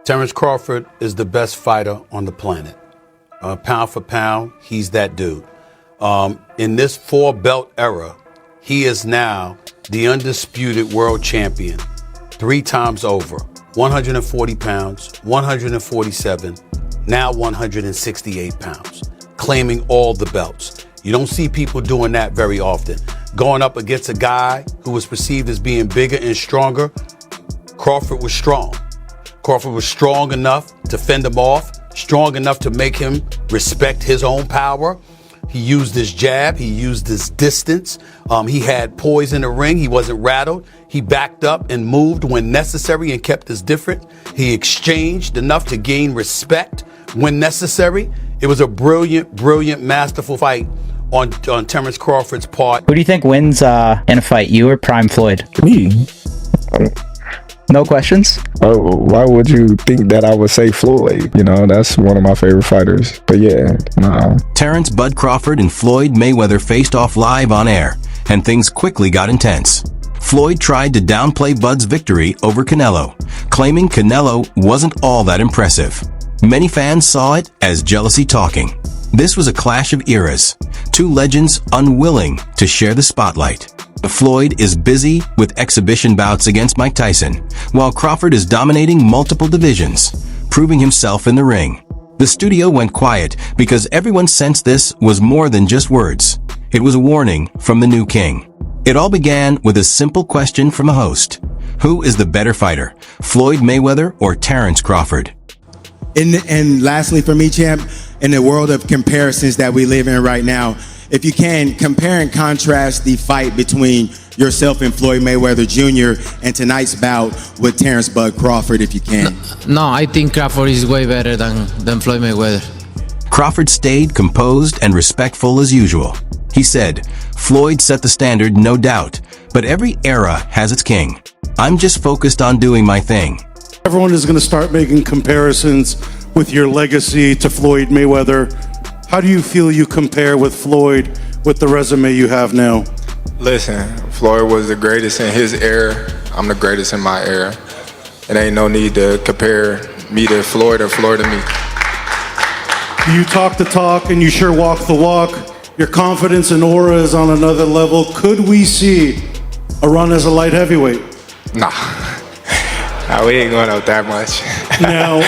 Terence Crawford is the best fighter on the planet. Pound for pound, he's that dude. In this 4-belt era, he is now the undisputed world champion 3 times over. 140 pounds, 147, now 168 pounds, claiming all the belts. You don't see people doing that very often. Going up against a guy who was perceived as being bigger and stronger, Crawford was strong. Crawford was strong enough to fend him off, strong enough to make him respect his own power. He used his jab. He used his distance. He had poise in the ring. He wasn't rattled. He backed up and moved when necessary and kept us different. He exchanged enough to gain respect when necessary. It was a brilliant, brilliant, masterful fight on Terence Crawford's part. Who do you think wins in a fight, you or Prime Floyd? Me. No questions? Why would you think that I would say Floyd? You know, that's one of my favorite fighters. But yeah, nah. Terence "Bud" Crawford and Floyd Mayweather faced off live on air, and things quickly got intense. Floyd tried to downplay Bud's victory over Canelo, claiming Canelo wasn't all that impressive. Many fans saw it as jealousy talking. This was a clash of eras, 2 legends unwilling to share the spotlight. Floyd is busy with exhibition bouts against Mike Tyson, while Crawford is dominating multiple divisions, proving himself in the ring. The studio went quiet because everyone sensed this was more than just words. It was a warning from the new king. It all began with a simple question from a host. Who is the better fighter, Floyd Mayweather or Terence Crawford? And lastly for me, champ, in the world of comparisons that we live in right now, if you can, compare and contrast the fight between yourself and Floyd Mayweather Jr. and tonight's bout with Terence "Bud" Crawford, if you can. No, I think Crawford is way better than Floyd Mayweather. Crawford stayed composed and respectful as usual. He said, Floyd set the standard, no doubt, but every era has its king. I'm just focused on doing my thing. Everyone is going to start making comparisons with your legacy to Floyd Mayweather. How do you feel you compare with Floyd with the resume you have now? Listen, Floyd was the greatest in his era. I'm the greatest in my era. It ain't no need to compare me to Floyd or Floyd to me. You talk the talk and you sure walk the walk. Your confidence and aura is on another level. Could we see a run as a light heavyweight? Nah, we ain't going out that much. Now.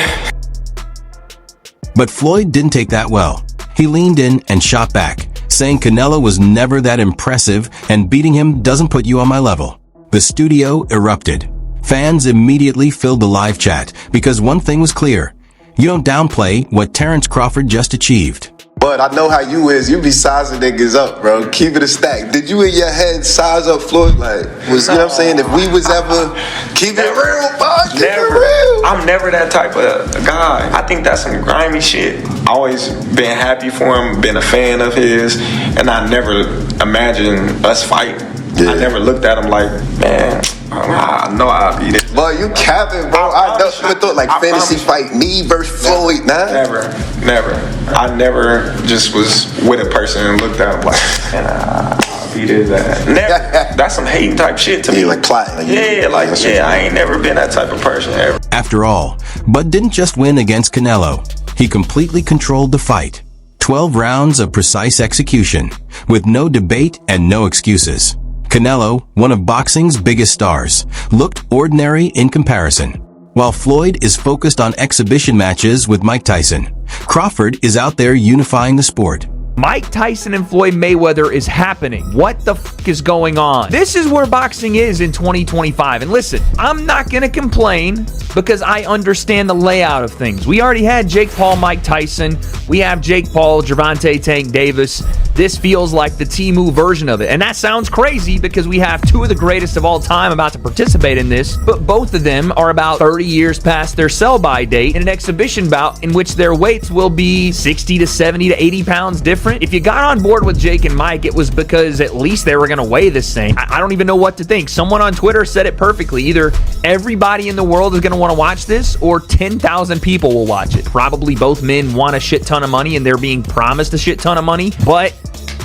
But Floyd didn't take that well. He leaned in and shot back, saying Canelo was never that impressive and beating him doesn't put you on my level. The studio erupted. Fans immediately filled the live chat because one thing was clear. You don't downplay what Terence Crawford just achieved. But I know how you is. You be sizing niggas up, bro. Keep it a stack. Did you in your head size up Floyd? Like, you know what I'm saying? If we was ever keep it real, bro. Keep it real. I'm never that type of guy. I think that's some grimy shit. Always been happy for him, been a fan of his, and I never imagined us fighting. Yeah. I never looked at him like, man, I know I'll beat it. But you capping, bro. I never thought like fantasy fight me versus Floyd, nah. Never. I never just was with a person and looked at him like, man, I'll beat his ass. Never. That's some hating type shit to me. Like plotting. I ain't never been that type of person ever. After all, Bud didn't just win against Canelo. He completely controlled the fight. 12 rounds of precise execution, with no debate and no excuses. Canelo, one of boxing's biggest stars, looked ordinary in comparison. While Floyd is focused on exhibition matches with Mike Tyson, Crawford is out there unifying the sport. Mike Tyson and Floyd Mayweather is happening. What the f*** is going on? This is where boxing is in 2025. And listen, I'm not going to complain because I understand the layout of things. We already had Jake Paul, Mike Tyson. We have Jake Paul, Gervonta Tank Davis. This feels like the Temu version of it. And that sounds crazy because we have 2 of the greatest of all time about to participate in this. But both of them are about 30 years past their sell-by date in an exhibition bout in which their weights will be 60 to 70 to 80 pounds different. If you got on board with Jake and Mike, it was because at least they were going to weigh the same. I don't even know what to think. Someone on Twitter said it perfectly. Either everybody in the world is going to want to watch this or 10,000 people will watch it. Probably both men want a shit ton of money and they're being promised a shit ton of money, but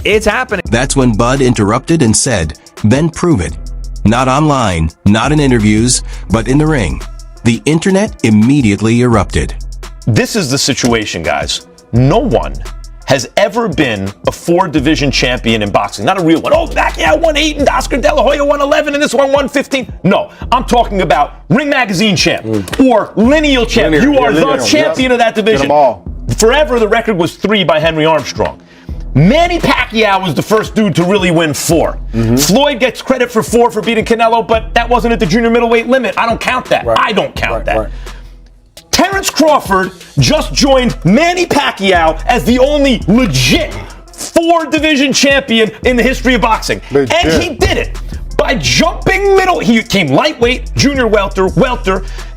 it's happening. That's when Bud interrupted and said, then prove it. Not online, not in interviews, but in the ring. the internet immediately erupted. This is the situation, guys. No one has ever been a 4-division champion in boxing. Not a real one. Oh, Pacquiao won 8 and Oscar De La Hoya won 11 and this one won 15. No, I'm talking about Ring Magazine champ or lineal champ. You are the champion of that division. Get them all. Forever, the record was 3 by Henry Armstrong. Manny Pacquiao was the first dude to really win 4. Floyd gets credit for 4 for beating Canelo, but that wasn't at the junior middleweight limit. I don't count that. I don't count that. Terence Crawford just joined Manny Pacquiao as the only legit 4-division champion in the history of boxing. And he did it by jumping middle. He came lightweight, junior welter,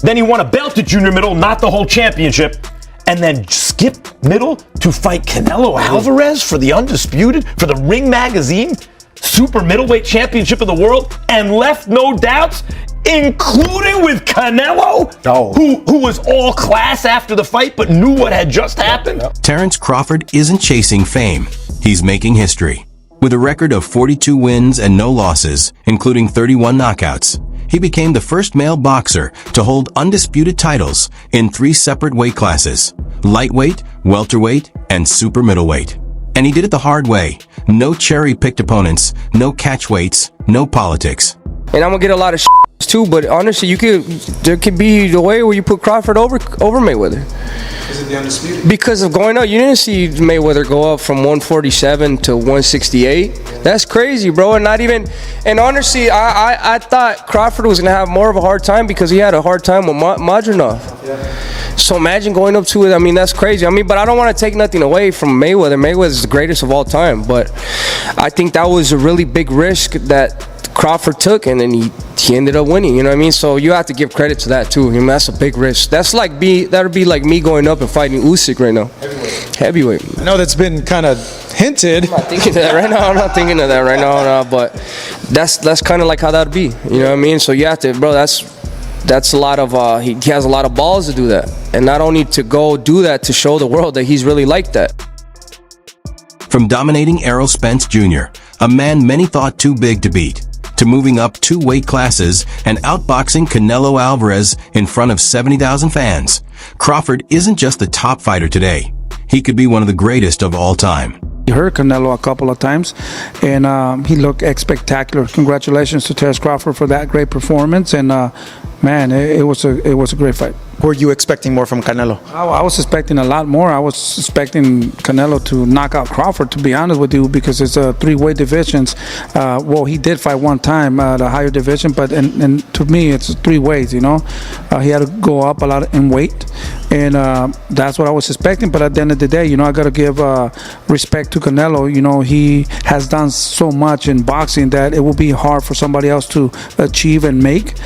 then he won a belt at junior middle, not the whole championship, and then skipped middle to fight Canelo Alvarez for the undisputed, for the Ring Magazine super middleweight championship of the world, and left no doubts, including with Canelo, who was all class after the fight but knew what had just happened. Terence Crawford isn't chasing fame. He's making history. With a record of 42 wins and no losses, including 31 knockouts, he became the first male boxer to hold undisputed titles in 3 separate weight classes: lightweight, welterweight, and super middleweight. And he did it the hard way. No cherry-picked opponents, no catch weights, no politics. And I'm gonna get a lot of too, but honestly, there could be the way where you put Crawford over Mayweather. Is it the undisputed? Because of going up, you didn't see Mayweather go up from 147 to 168. That's crazy, bro. And not even. And honestly, I thought Crawford was gonna have more of a hard time because he had a hard time with Madronov. So imagine going up to it. I mean, that's crazy. I mean, but I don't want to take nothing away from Mayweather. Mayweather's the greatest of all time. But I think that was a really big risk that Crawford took, and then he ended up winning. You know what I mean? So you have to give credit to that too. I mean, that's a big risk. That would be like me going up and fighting Usyk right now. Heavyweight. I know that's been kind of hinted. I'm not thinking of that right now. I'm not thinking of that right now. No, but that's kind of like how that'd be. You know what I mean? So you have to, bro. That's a lot of. He has a lot of balls to do that, and not only to go do that to show the world that he's really like that. From dominating Errol Spence Jr., a man many thought too big to beat, to moving up 2 weight classes and outboxing Canelo Alvarez in front of 70,000 fans, Crawford isn't just the top fighter today. He could be one of the greatest of all time. He hurt Canelo a couple of times, and he looked spectacular. Congratulations to Terence Crawford for that great performance, and man, it was a great fight. Were you expecting more from Canelo? I was expecting a lot more. I was expecting Canelo to knock out Crawford, to be honest with you, because it's 3-weight divisions. Well, he did fight one time at a higher division, but and to me, it's 3 weights, you know. He had to go up a lot in weight, and that's what I was expecting. But at the end of the day, you know, I got to give respect to Canelo. You know, he has done so much in boxing that it will be hard for somebody else to achieve and make.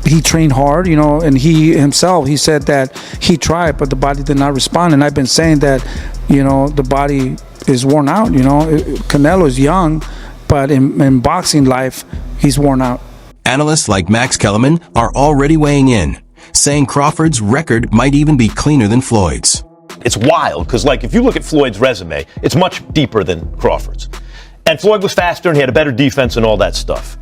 He trained hard, you know, and he said that he tried, but the body did not respond. And I've been saying that, you know, the body is worn out, you know. Canelo is young, but in boxing life, he's worn out. Analysts like Max Kellerman are already weighing in, saying Crawford's record might even be cleaner than Floyd's. It's wild, because like if you look at Floyd's resume, it's much deeper than Crawford's. And Floyd was faster and he had a better defense and all that stuff.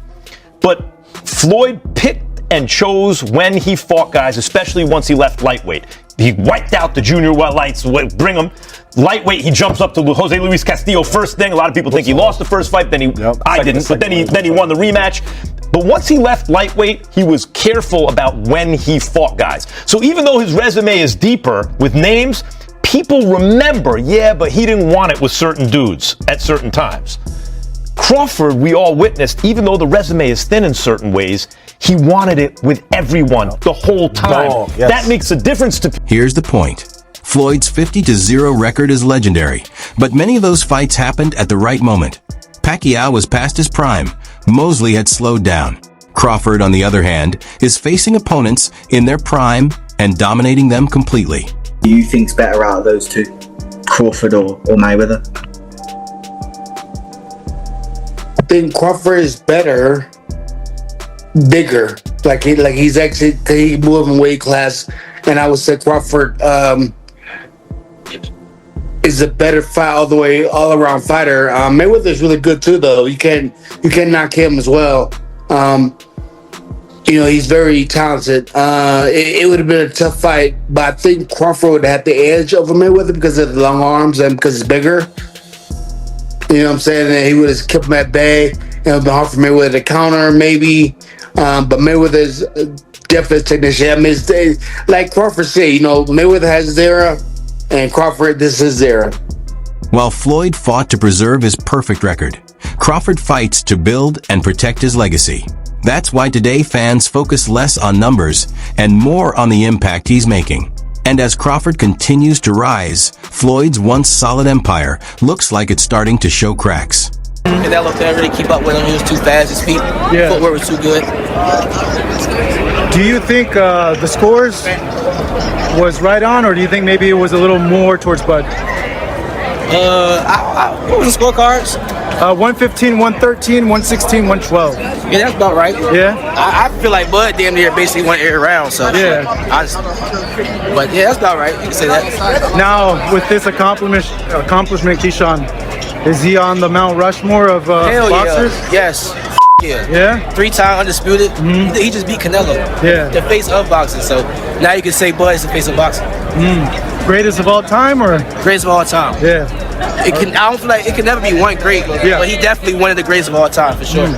But Floyd picked and chose when he fought guys, especially once he left lightweight. He wiped out the junior lights, bring him. Lightweight, he jumps up to Jose Luis Castillo first thing. A lot of people think he lost the first fight, I didn't, but then he won the rematch. But once he left lightweight, he was careful about when he fought guys. So even though his resume is deeper with names, people remember, but he didn't want it with certain dudes at certain times. Crawford, we all witnessed, even though the resume is thin in certain ways, he wanted it with everyone the whole time. That makes a difference to people. Here's the point. Floyd's 50-0 record is legendary, but many of those fights happened at the right moment. Pacquiao was past his prime. Mosley had slowed down. Crawford, on the other hand, is facing opponents in their prime and dominating them completely. Who do you think's better out of those two, Crawford or Mayweather? I think Crawford is better, bigger. Like he's actually he moved in weight class, and I would say Crawford is a better fight all around fighter. Mayweather is really good too, though. You can knock him as well. You know, he's very talented. It would have been a tough fight, but I think Crawford would have had the edge over Mayweather because of the long arms and because he's bigger. You know what I'm saying? And he would have kept him at bay. It would have been hard for Mayweather to counter, maybe. But Mayweather's definitely a technician. I mean, like Crawford said, you know, Mayweather has his era, and Crawford, this is his era. While Floyd fought to preserve his perfect record, Crawford fights to build and protect his legacy. That's why today fans focus less on numbers and more on the impact he's making. And as Crawford continues to rise, Floyd's once solid empire looks like it's starting to show cracks. Canelo couldn't really keep up with him. He was too fast. His feet, footwork was too good. Do you think the scores was right on, or do you think maybe it was a little more towards Bud? What was the scorecards? 115, 113, 116, 112. Yeah, that's about right. Yeah? I feel like Bud damn near basically won every round, so. Yeah. But yeah, that's about right. You can say that. Now, with this accomplishment, Keyshawn, is he on the Mount Rushmore of boxers? Yeah. Yes. Yeah. Yeah? 3-time undisputed. Mm-hmm. He just beat Canelo. Yeah. The face of boxing. So now you can say Bud is the face of boxing. Greatest of all time, or? Greatest of all time. Yeah. I don't feel like it can never be one great, but he definitely one of the greatest of all time for sure.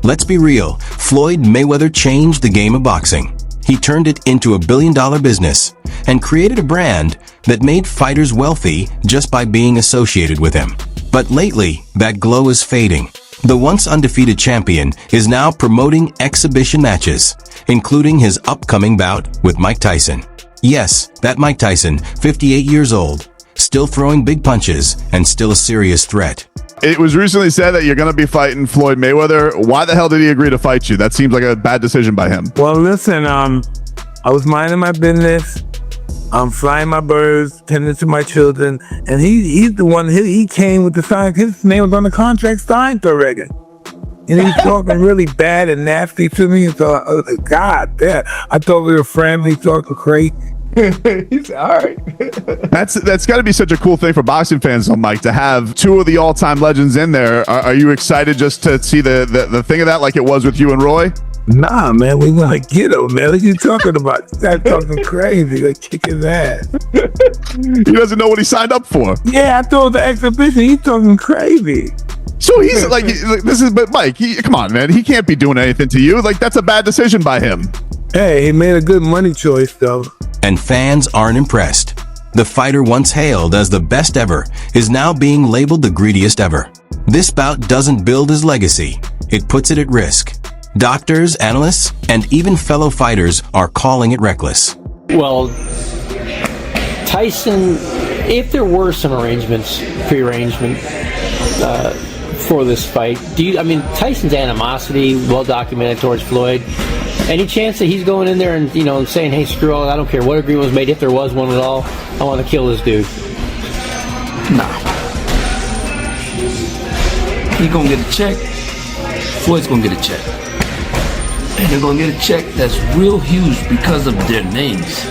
Let's be real. Floyd Mayweather changed the game of boxing. He turned it into a billion-dollar business and created a brand that made fighters wealthy just by being associated with him. But lately, that glow is fading. The once undefeated champion is now promoting exhibition matches, including his upcoming bout with Mike Tyson. Yes, that Mike Tyson, 58 years old, still throwing big punches and still a serious threat. It was recently said that you're going to be fighting Floyd Mayweather. Why the hell did he agree to fight you? That seems like a bad decision by him. Well, listen, I was minding my business. I'm flying my birds, tending to my children, and he's the one, he came with the sign. His name was on the contract signed already. And he's talking really bad and nasty to me. So I was like, God damn. I thought we were friendly, talking crazy. He's all right. That's got to be such a cool thing for boxing fans, though, Mike, to have two of the all-time legends in there. Are you excited just to see the thing of that like it was with you and Roy? Nah, man, we want to get him, man. What you talking about? This guy's talking crazy. Like, kick his ass. He doesn't know what he signed up for. Yeah, I thought the exhibition. He's talking crazy. So he's like, but Mike, come on, man. He can't be doing anything to you. Like, that's a bad decision by him. Hey, he made a good money choice, though. And fans aren't impressed. The fighter once hailed as the best ever is now being labeled the greediest ever. This bout doesn't build his legacy. It puts it at risk. Doctors, analysts, and even fellow fighters are calling it reckless. Well, Tyson, if there were some arrangements, pre-arrangement for this fight, Tyson's animosity, well documented towards Floyd. Any chance that he's going in there and, saying, hey, screw all, I don't care what agreement was made, if there was one at all, I want to kill this dude? Nah. He gonna get a check. Floyd's gonna get a check. And they're gonna get a check that's real huge because of their names.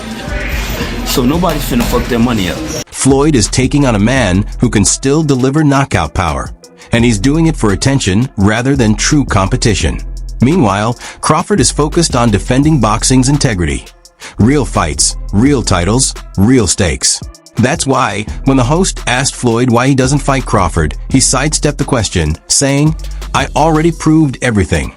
So nobody's finna fuck their money up. Floyd is taking on a man who can still deliver knockout power, and he's doing it for attention rather than true competition. Meanwhile, Crawford is focused on defending boxing's integrity. Real fights, real titles, real stakes. That's why, when the host asked Floyd why he doesn't fight Crawford, he sidestepped the question, saying, I already proved everything.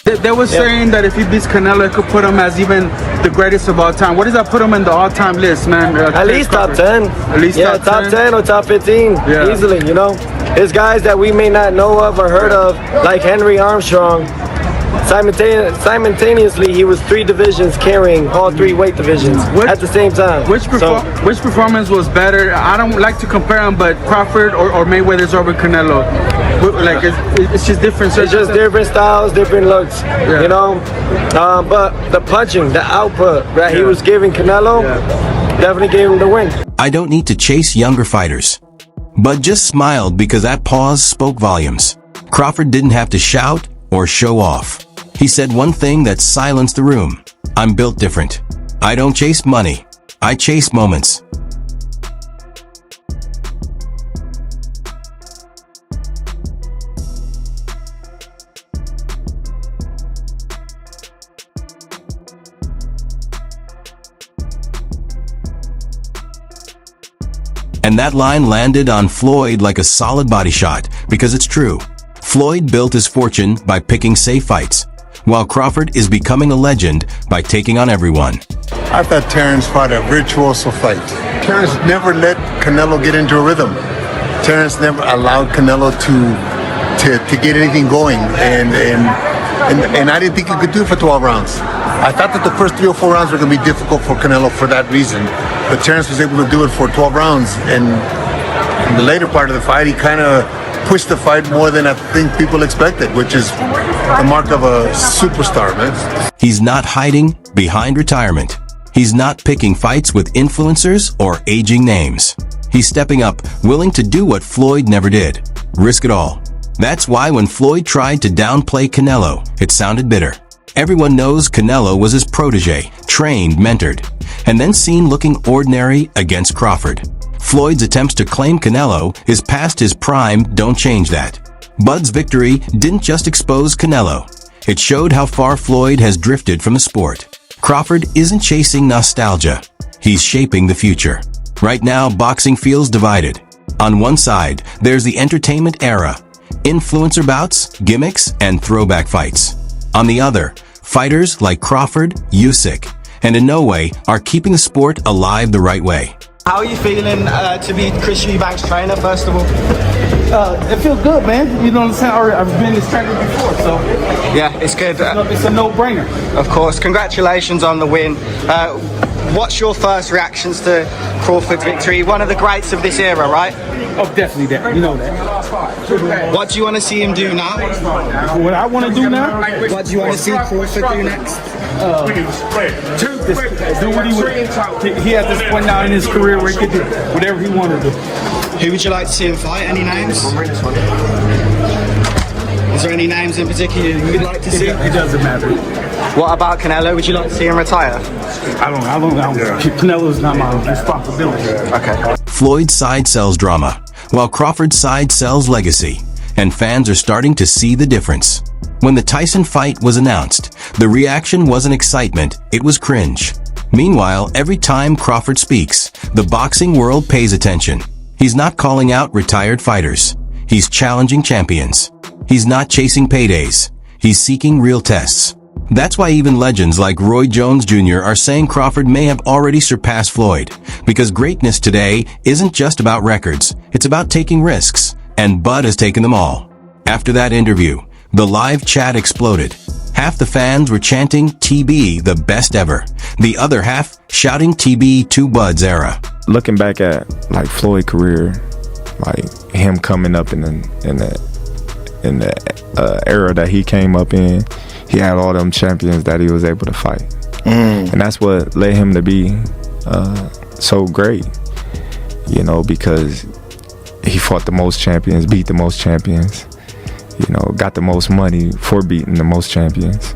They were saying that if he beats Canelo, it could put him as even the greatest of all time. What does that put him in the all-time list, man? At least top 10. At least top 10 or top 15, easily, There's guys that we may not know of or heard of, like Henry Armstrong. Simultaneously, he was 3 divisions carrying all 3 weight divisions at the same time. Which performance was better? I don't like to compare them, but Crawford or Mayweather's over Canelo. Like it's just different. It's just different styles, different looks, But the punching, the output that he was giving Canelo, definitely gave him the win. I don't need to chase younger fighters. Bud just smiled because that pause spoke volumes. Crawford didn't have to shout or show off. He said one thing that silenced the room. I'm built different. I don't chase money. I chase moments. And that line landed on Floyd like a solid body shot, because it's true. Floyd built his fortune by picking safe fights, while Crawford is becoming a legend by taking on everyone. I thought Terence fought a virtuoso fight. Terence never let Canelo get into a rhythm. Terence never allowed Canelo to get anything going, and I didn't think he could do it for 12 rounds. I thought that the first 3 or 4 rounds were going to be difficult for Canelo for that reason, but Terence was able to do it for 12 rounds, and in the later part of the fight, he kind of pushed the fight more than I think people expected, which is the mark of a superstar, man. He's not hiding behind retirement. He's not picking fights with influencers or aging names. He's stepping up, willing to do what Floyd never did, risk it all. That's why when Floyd tried to downplay Canelo, it sounded bitter. Everyone knows Canelo was his protege, trained, mentored, and then seen looking ordinary against Crawford. Floyd's attempts to claim Canelo is past his prime don't change that. Bud's victory didn't just expose Canelo. It showed how far Floyd has drifted from the sport. Crawford isn't chasing nostalgia. He's shaping the future. Right now, boxing feels divided. On one side, there's the entertainment era, influencer bouts, gimmicks, and throwback fights. On the other, fighters like Crawford, Usyk, and in no way are keeping the sport alive the right way. How are you feeling to be Chris Eubank's trainer, first of all? It feels good, man. You know what I'm saying? I've been his trainer before, so Yeah, it's good. it's a no-brainer. Of course, congratulations on the win. What's your first reactions to Crawford's victory? One of the greats of this era, right? Oh, definitely that. You know that. What do you want to see him do now? What I want to do now? What do you want to see Crawford do next? Do what he at this point now in his career where he can do whatever he wanted to do. Who would you like to see him fight? Any names? Is there any names in particular you would like to see? It doesn't matter. What about Canelo? Would you like to see him retire? I don't. Canelo's not my responsibility. Okay. Floyd's side sells drama, while Crawford's side sells legacy, and fans are starting to see the difference. When the Tyson fight was announced, the reaction wasn't excitement, it was cringe. Meanwhile, every time Crawford speaks, the boxing world pays attention. He's not calling out retired fighters. He's challenging champions. He's not chasing paydays. He's seeking real tests. That's why even legends like Roy Jones Jr. are saying Crawford may have already surpassed Floyd, because greatness today isn't just about records, it's about taking risks, and Bud has taken them all. After that interview, the live chat exploded. Half the fans were chanting TB the best ever, the other half shouting TB to Bud's era. Looking back at like Floyd's career, like him coming up in the era that he came up in, he had all them champions that he was able to fight, and that's what led him to be so great. You know, because he fought the most champions, beat the most champions. You know, got the most money for beating the most champions.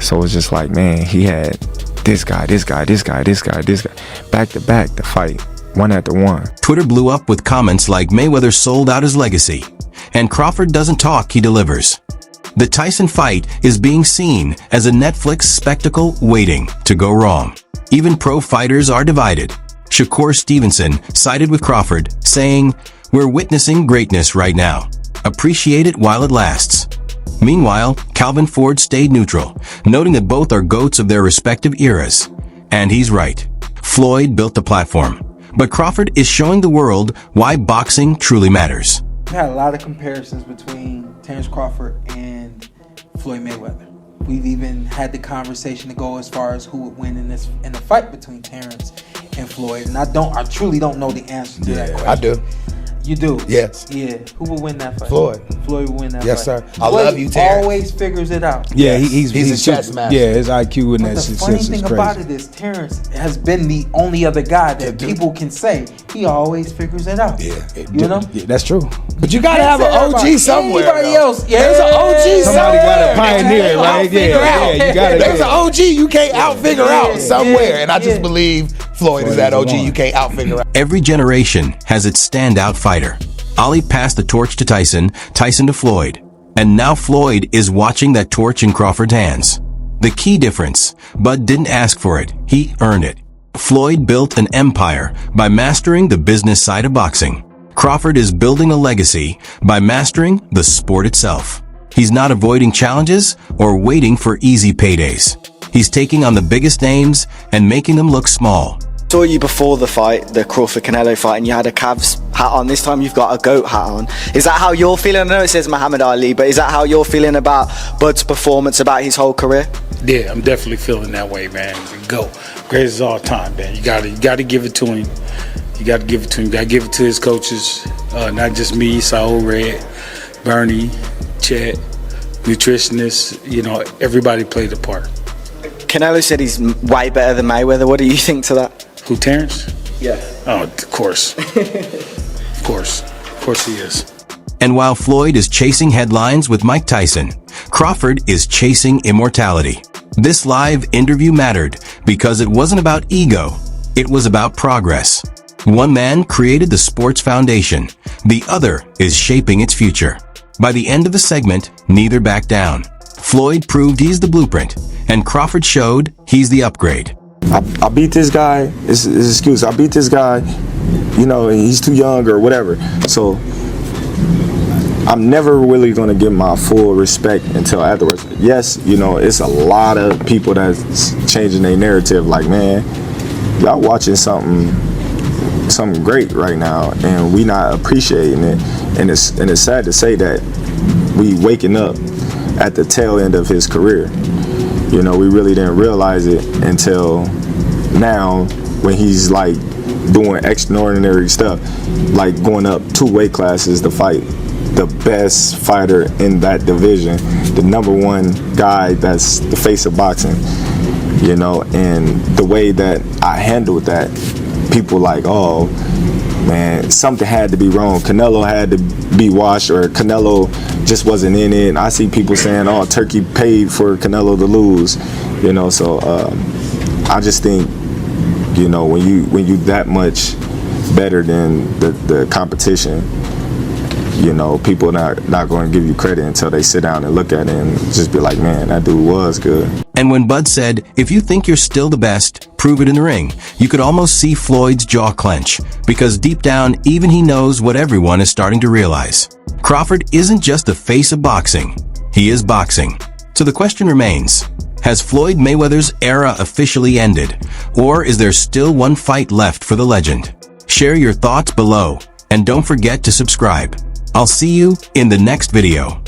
So it's just like, man, he had this guy, back to back to fight, one after one. Twitter blew up with comments like Mayweather sold out his legacy, and Crawford doesn't talk, he delivers. The Tyson fight is being seen as a Netflix spectacle waiting to go wrong. Even pro fighters are divided. Shakur Stevenson sided with Crawford, saying, "We're witnessing greatness right now. Appreciate it while it lasts." Meanwhile, Calvin Ford stayed neutral, noting that both are GOATs of their respective eras. And he's right. Floyd built the platform, but Crawford is showing the world why boxing truly matters. We had a lot of comparisons between Terence Crawford and Floyd Mayweather. We've even had the conversation to go as far as who would win in the fight between Terence and Floyd. And I truly don't know the answer to that question. I do. You do? Yes. Yeah. Who will win that fight? Floyd. Floyd will win that yes, fight. Yes, sir. I love you, Terence. Always figures it out. Yeah, he's a chess master. Yeah, his IQ in but that the funny thing about it is Terence has been the only other guy that people can say he always figures it out. Yeah. You know? Yeah, that's true. But you gotta have an OG somewhere. Anybody else? Yeah. There's an OG Somebody somewhere. got a pioneer, right? Yeah, you got There's an OG you can't out-figure out somewhere. And I just believe Floyd is that OG you can't out-figure out. Every generation has its standout fighter. Ali passed the torch to Tyson, Tyson to Floyd, and now Floyd is watching that torch in Crawford's hands. The key difference, Bud didn't ask for it, he earned it. Floyd built an empire by mastering the business side of boxing. Crawford is building a legacy by mastering the sport itself. He's not avoiding challenges or waiting for easy paydays. He's taking on the biggest names and making them look small. Saw you before the fight, the Crawford-Canelo fight, and you had a Cavs hat on. This time you've got a GOAT hat on. Is that how you're feeling? I know it says Muhammad Ali, but is that how you're feeling about Bud's performance, about his whole career? Yeah, I'm definitely feeling that way, man. GOAT, greatest of all time, man. You gotta give it to him. You gotta give it to him. You gotta give it to his coaches, not just me, Saul Red, Bernie, Chet, nutritionists. You know, everybody played a part. Canelo said he's way better than Mayweather. What do you think to that? Who, Terence? Yeah. Oh, of course. Of course he is. And while Floyd is chasing headlines with Mike Tyson, Crawford is chasing immortality. This live interview mattered because it wasn't about ego, it was about progress. One man created the sport's foundation, the other is shaping its future. By the end of the segment, neither backed down. Floyd proved he's the blueprint, and Crawford showed he's the upgrade. I beat this guy, it's his excuse, I beat this guy, you know, he's too young or whatever. So I'm never really going to give my full respect until afterwards. Yes, you know, it's a lot of people that's changing their narrative, like, man, y'all watching something great right now, and we not appreciating it. And it's sad to say that we waking up at the tail end of his career. You know, we really didn't realize it until now, when he's like doing extraordinary stuff, like going up 2 weight classes to fight the best fighter in that division, the #1 guy that's the face of boxing, you know. And the way that I handled that, people like, oh man, something had to be wrong. Canelo had to be washed, or Canelo just wasn't in it. And I see people saying, oh, Turkey paid for Canelo to lose, you know. So I just think, you know, when you that much better than the competition, you know, people not going to give you credit until they sit down and look at it and just be like, man, that dude was good. And when Bud said, if you think you're still the best, prove it in the ring, you could almost see Floyd's jaw clench, because deep down, even he knows what everyone is starting to realize. Crawford isn't just the face of boxing, he is boxing. So the question remains, has Floyd Mayweather's era officially ended, or is there still one fight left for the legend? Share your thoughts below, and don't forget to subscribe. I'll see you in the next video.